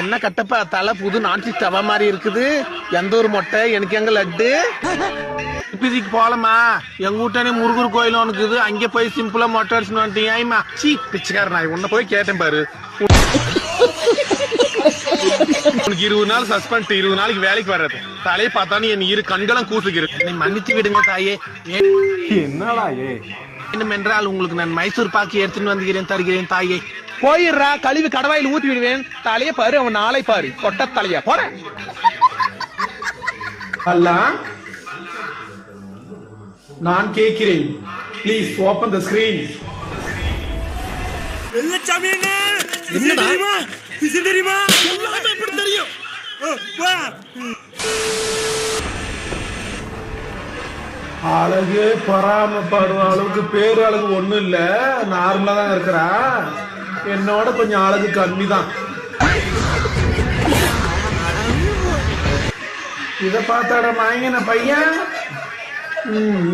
என்ன கட்டப்பா தலை புது நான்சி ஸ்டவா மாதிரி இருக்குது. எந்த ஒரு மொட்டை எனக்கு எங்க லட்டு இப்பதிக்கு போலமா எங்க வீட்டானே முருகர் கோயில் ஒன்றுக்குது. அங்கே போய் சிம்பிளா மொட்டை அடிச்சுன்னு வந்துட்டீங்க. சீ பிச்சைக்கார நாய் உன்ன போய் கேட்டேன் பாரு. உனக்கு 20 நாள் சஸ்பெண்ட், 20 நாளைக்கு வேலைக்கு வர்றது. தலையை பார்த்தானு என் இரு கண்களும் கூசுகிறது. நீ மன்னிச்சு விடுங்க தாயே. என்னடா என்னமென்றால் உங்களுக்கு நான் மைசூர் பாக்கி எடுத்துன்னு வந்துகிறேன் தருகிறேன் தாயே. போயிடுறா, கழிவு கடவாயில் ஊத்தி விடுவேன். தலைய பாரு, அவன் நாளை பாரு. கொட்ட தலையா போறேன். அல்ல நான் கேட்கிறேன், please open the screen. Vellachami என்ன தெரியுமா? இது தெரியுமா? எல்லாமே எப்படி தெரியும்? வா. அழகு பராமப்படுற அளவுக்கு பேரு அழகு ஒண்ணும் இல்ல, நார்மலா தான் இருக்கிறா. என்னோட கொஞ்சம் அழகு கம்மி தான். இத பார்த்தாட மாயன பையன்.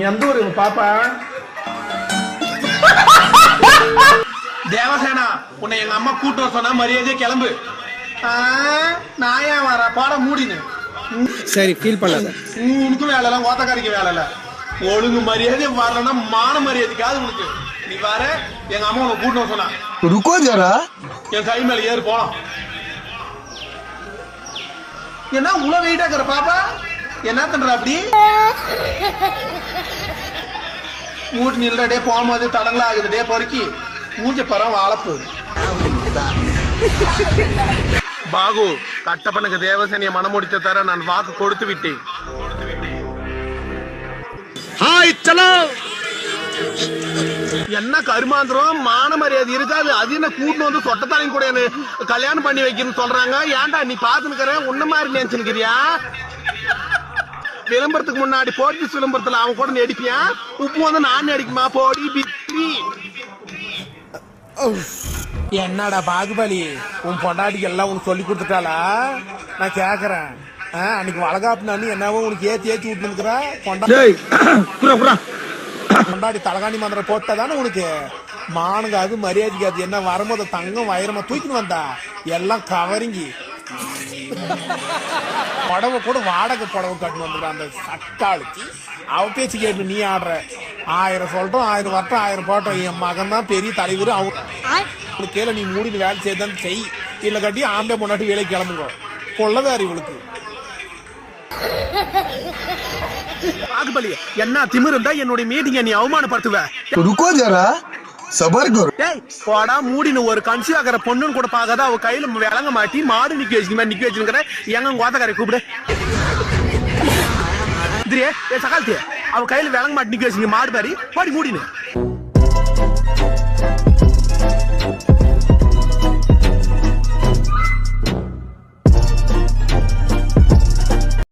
எந்த ஊரு பாப்பா? தேவசேனா, உன்னை எங்க அம்மா கூட்டு வர சொன்னா மரியாதையா கிளம்பு. நான் ஏன் வர பாட மூடினு. சரி ஃபீல் பண்ணாத. உனக்கும் வேலை இல்ல, ஓத்தக்காரிக்கு வேலை இல்ல. ஒழுங்கு மரியாதை வரலன்னா மான மரியாதைக்காவது உனக்கு. நீ வர, எங்க அம்மா உனக்கு கூட்டு வர சொன்னா. ருக்கோ ஜரா, என் கை மேல ஏறு போலாம். என்ன உள்ள வெயிட்டா இருக்கிற பாப்பா? என்ன பண்ற அப்படி? மூட்டு நில்லடே, போகும்போது தடங்களா ஆகுது. டே பொறுக்கி மூஞ்ச பரம் வாழப்பு. பாகு, கட்டப்பனுக்கு தேவசேனிய மனம் முடித்த தர நான் வாக்கு கொடுத்து விட்டேன். ஹாய் சலோ. என்ன கருமாந்திரம், மான மரியாதை இருக்காது. அது என்ன கூட்டு வந்து சொட்டத்தாலையும் கூட கல்யாணம் பண்ணி வைக்கணும்னு சொல்றாங்க. ஏன்டா நீ பாத்துக்கிற உன்ன மாதிரி நினைச்சுக்கிறியா? விளம்பரத்துக்கு முன்னாடி போர்ச்சுகீஸ் விளம்பரத்துல அவன் கூட நடிப்பியா? உப்பு வந்து நான் நடிக்குமா? போடி பித்ரி. என்னடா பாகுபலி, உன் பொண்டாட்டிக்கு எல்லாம் உனக்கு சொல்லி கொடுத்துட்டாளா? நான் கேக்குறேன். அன்னைக்கு வளகாப்பு நான் என்னவோ உனக்கு ஏத்தி விட்டுருக்குற. பொண்டாட்டி தலகாணி மந்திரம் போட்டதானே உனக்கு மானுங்காது மரியாதைக்காது. என்ன வரும்போது தங்கம் வைரமா தூக்கின்னு வந்தா எல்லாம் கவரிங்கி புடவை கூட வாடகை புடவை கட்டு வந்துடுற அந்த சட்டாளுக்கு அவ பேச்சு கேட்டு நீ ஆடுற. 1000 சொல்லட்டும், 1000 வரட்டும், 1000 போட்டோம். என் மகன் தான் பெரிய தலைவர். அவனுக்கு கேள, நீ மூடின்னு வேலை செய்தான் செய். இல்ல கட்டி ஆம்பளை பொண்டாட்டி வேலைக்கு கிளம்புங்க. கொள்ளதாரி இவளுக்கு. பாகுபலி, என்ன திமிரு இருந்தா என்னுடைய மீட்டிங்க நீ அவமானப்படுத்துவ. ருக்கோ ஜரா, சபர் கரோ. டேய் போடா, மூடின்னு ஒரு கன்சி ஆகிற பொண்ணுன்னு கூட பாக்காத. அவ கையில விளங்க மாட்டி மாடு நிக்க வச்சுக்கிற. எங்க கோத்தக்காரை கூப்பிடு. சகாலத்திய அவ கையில விளங்க மாட்டி நிக்க வச்சுங்க மாடு பாரி. போடி மூடினு.